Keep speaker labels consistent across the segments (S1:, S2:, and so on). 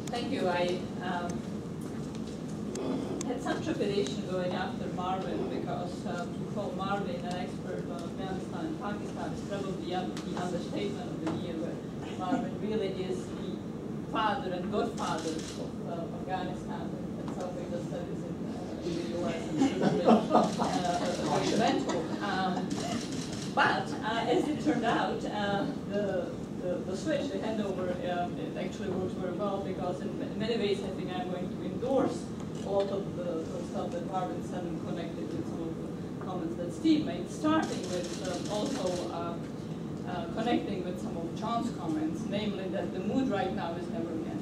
S1: Thank you. I had some trepidation going after Marvin because to call Marvin an expert on Afghanistan and Pakistan is probably the understatement of the year, where Marvin really is the father and godfather of Afghanistan and South Asia studies in the US, and certainly very mentor. But as it turned out, the switch, the handover, it actually works very well, because in many ways I think I'm going to endorse a lot of the stuff that Marvin said and connected with some of the comments that Steve made, starting with also connecting with some of John's comments, namely that the mood right now is never again.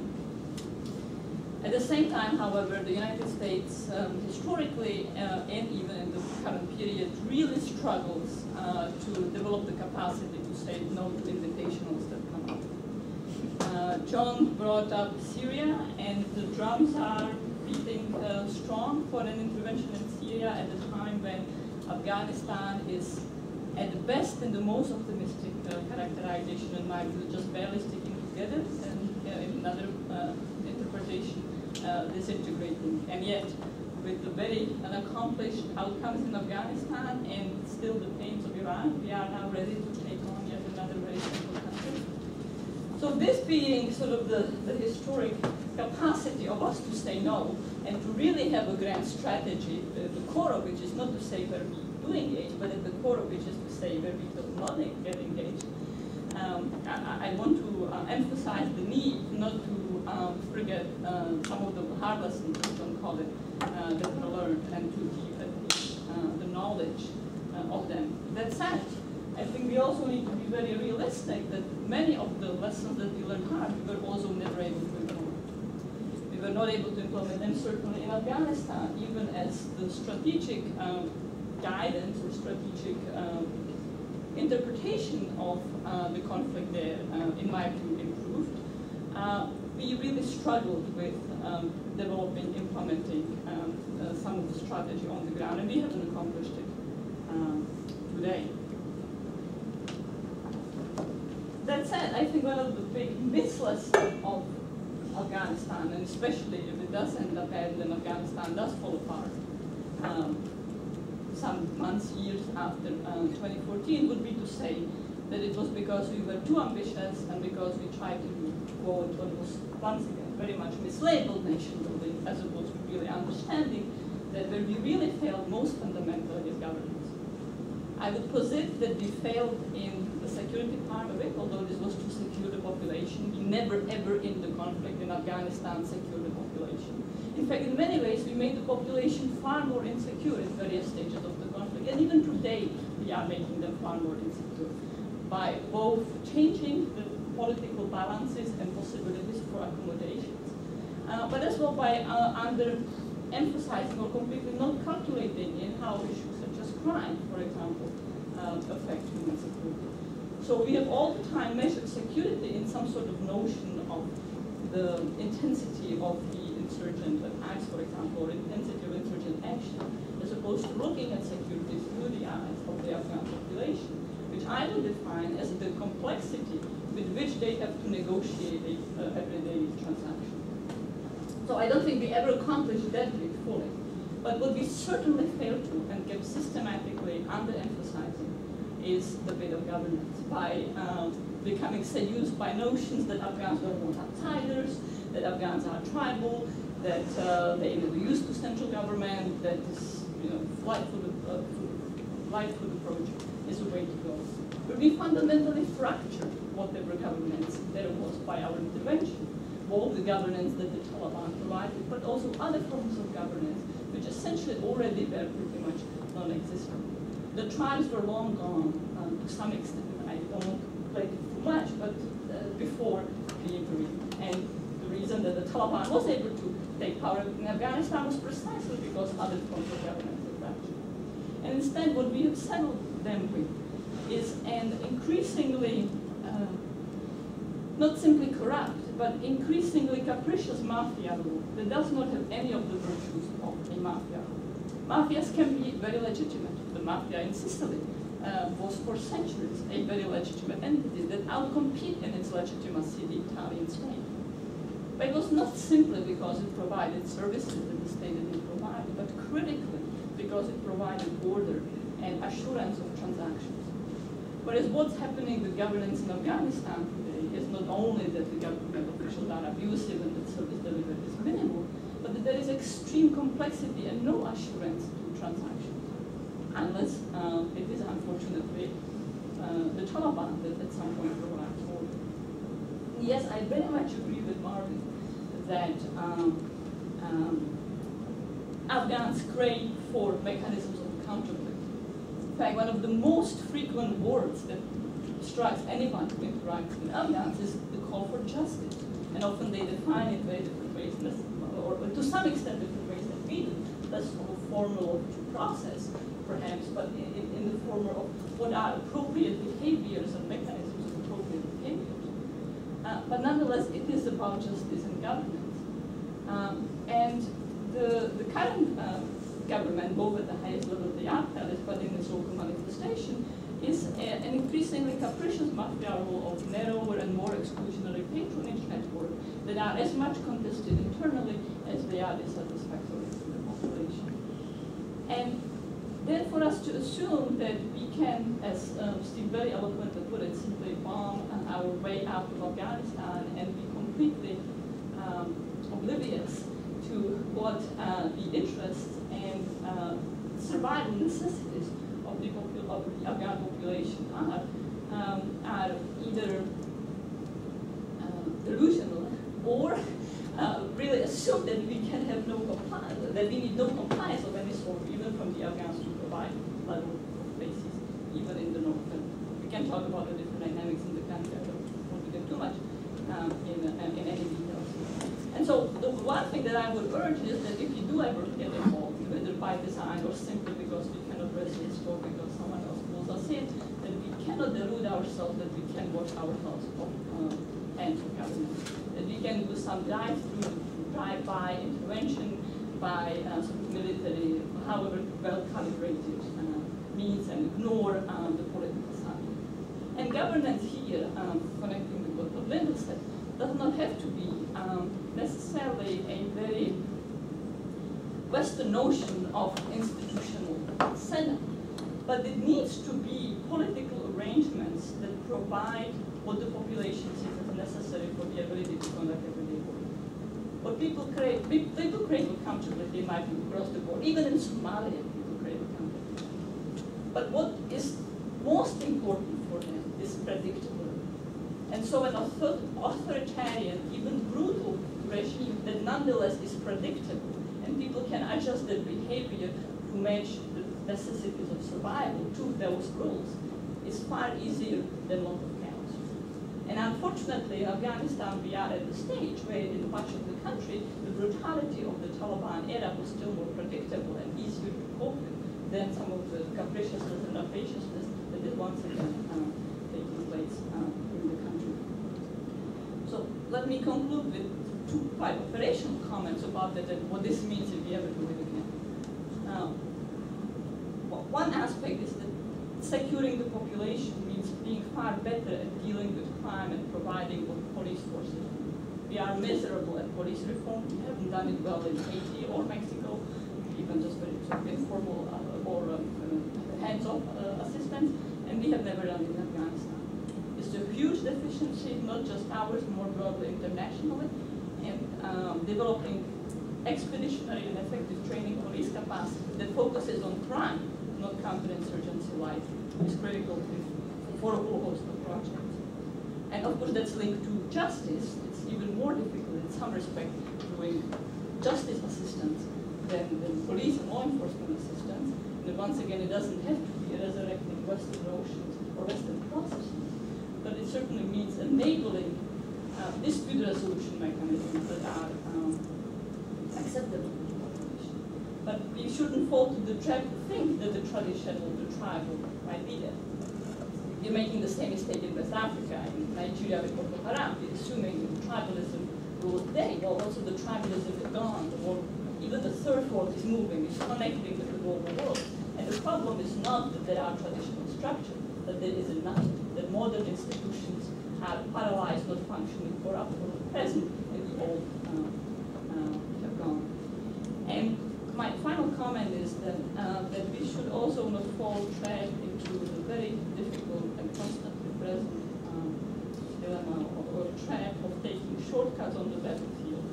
S1: At the same time, however, the United States historically and even in the current period really struggles to develop the capacity to say no to invitationals that come up. John brought up Syria, and the drums are beating strong for an intervention in Syria at a time when Afghanistan is at the best and the most optimistic characterization in my view, just barely sticking together, and in another interpretation, disintegrating. And yet, with the very unaccomplished outcomes in Afghanistan and still the pains of Iraq, we are now ready to take on yet another very simple country. So this being sort of the historic capacity of us to say no and to really have a grand strategy, the core of which is not to say where we do engage, but at the core of which is to say where we do not get engaged. I want to emphasize the need not to forget some of the hard lessons, as John called it, that we learned, and to deepen the knowledge of them. That said, I think we also need to be very realistic that many of the lessons that we learned hard, we were also never able to implement. We were not able to implement them certainly in Afghanistan, even as the strategic guidance or strategic interpretation of the conflict there, in my view, improved. We really struggled with developing, implementing some of the strategy on the ground, and we haven't accomplished it today. That said, I think one of the big myths of Afghanistan, and especially if it does end up and then Afghanistan does fall apart, some months, years after 2014, would be to say that it was because we were too ambitious and because we tried to go into what was, once again, very much mislabeled nation building, as opposed to really understanding that where we really failed most fundamentally is governance. I would posit that we failed in the security part of it, although this was to secure the population. We never ever in the conflict in Afghanistan secured the population. In fact, in many ways, we made the population far more insecure in various stages of the conflict. And even today, we are making them far more insecure by both changing the political balances and possibilities for accommodations, but as well by under-emphasizing or completely not calculating in how issues such as crime, for example, affect human security. So we have all the time measured security in some sort of notion of the intensity of the insurgent attacks, for example, or intensity of insurgent action, as opposed to looking at security through the eyes of the Afghan population, which I would define as the complexity with which they have to negotiate a everyday transaction. So I don't think we ever accomplished that bit fully. But what we certainly failed to and kept systematically underemphasizing is the bit of governance by becoming seduced by notions that Afghans don't want outsiders, that Afghans are tribal, that they are used to central government, that this flight food approach is the way to go. But we fundamentally fractured whatever governance there was by our intervention, both the governance that the Taliban provided, but also other forms of governance, which essentially already were pretty much non-existent. The tribes were long gone to some extent. I don't want to play it too much, but before the inquiry. And the reason that the Taliban was able to take power in Afghanistan was precisely because other forms of governance were fractured. And instead, what we have settled them with is an increasingly, not simply corrupt, but increasingly capricious mafia rule that does not have any of the virtues of a mafia rule. Mafias can be very legitimate. The mafia in Sicily was for centuries a very legitimate entity that outcompeted in its legitimacy the Italian Spain. But it was not simply because it provided services that the state didn't provide, but critically because it provided order and assurance of transactions. Whereas what's happening with governance in Afghanistan today is not only that the government officials are abusive and that service delivery is minimal, but that there is extreme complexity and no assurance to transactions, unless it is unfortunately the Taliban that at some point provides order. Yes, I very much agree with Marvin that Afghans crave for mechanisms of accountability. In fact, one of the most frequent words that strikes anyone who interacts with Afghans is the call for justice. And often they define it very different ways, or to some extent different ways than we do. Less sort of formal due process, perhaps, but in the form of what are appropriate behaviors and mechanisms of appropriate behaviors. But nonetheless, it is about justice and governance. And the current government, both at the highest level of the appellate, but in its local manifestation, is an increasingly capricious matriarchal of narrower and more exclusionary patronage network that are as much contested internally as they are dissatisfactory to the population. And then for us to assume that we can, as Steve very eloquently put it, simply bomb our way out of Afghanistan and be completely oblivious to what the interests and survival necessities of the Afghan population are either delusional or really assume that we can have no compliance, that we need no compliance of any sort, even from the Afghans to provide level bases, even in the north. And we can talk about the different dynamics in the country. I don't want to get too much in any details. And so the one thing that I would urge is that if you do ever get involved, whether by design or simply because we cannot resist or because someone else pulls us in, that we cannot delude ourselves that we can wash ourselves off hands of government. That we can do some drive-through, drive-by intervention by some military, however well-calibrated means, and ignore the political side. And governance here, connecting with what Linda said, does not have to be necessarily a very Western notion of institutional setup, but it needs to be political arrangements that provide what the population sees as necessary for the ability to conduct everyday work. What people crave accountability might be across the board. Even in Somalia, people crave accountability. But what is most important for them is predictability. And so an authoritarian, even brutal regime that nonetheless is predictable, and people can adjust their behavior to match the necessities of survival to those rules, is far easier than lot of chaos. And unfortunately, in Afghanistan, we are at the stage where in much of the country, the brutality of the Taliban era was still more predictable and easier to cope with than some of the capriciousness and rapaciousness that is once again taking place in the country. So let me conclude with two quite operational comments about that and what this means if we ever do it again. One aspect is that securing the population means being far better at dealing with crime and providing what police forces do. We are miserable at police reform. We haven't done it well in Haiti or Mexico, even just very sort of informal or hands-off assistance, and we have never done it in Afghanistan. It's a huge deficiency, not just ours, more broadly internationally, and developing expeditionary and effective training police capacity that focuses on crime, not counterinsurgency life, is critical for a whole host of projects. And of course that's linked to justice. It's even more difficult in some respect doing justice assistance than police and law enforcement assistance. And once again, it doesn't have to be resurrecting Western notions or Western processes, but it certainly means enabling dispute resolution mechanisms that are acceptable to the population. But we shouldn't fall to the trap to think that the traditional, the tribal might be there. We're making the same mistake in West Africa, in Nigeria with Boko Haram. We're assuming that tribalism rules the day. Well, also the tribalism is gone. Even the third world is moving, it's connecting with the global world. And the problem is not that there are traditional structures, that there is enough, that modern institutions are paralyzed, not functioning, corrupt, or present, and the all have gone. And my final comment is that that we should also not fall trap into the very difficult and constantly present dilemma or trap of taking shortcuts on the battlefield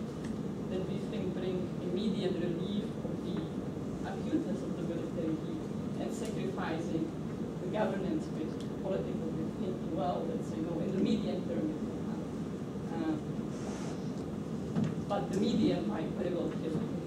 S1: that we think bring immediate relief of the acuteness of the military heat and sacrificing the governance with political thinking. Well, let's say, in the medium term it will happen. But the medium might very well kill it.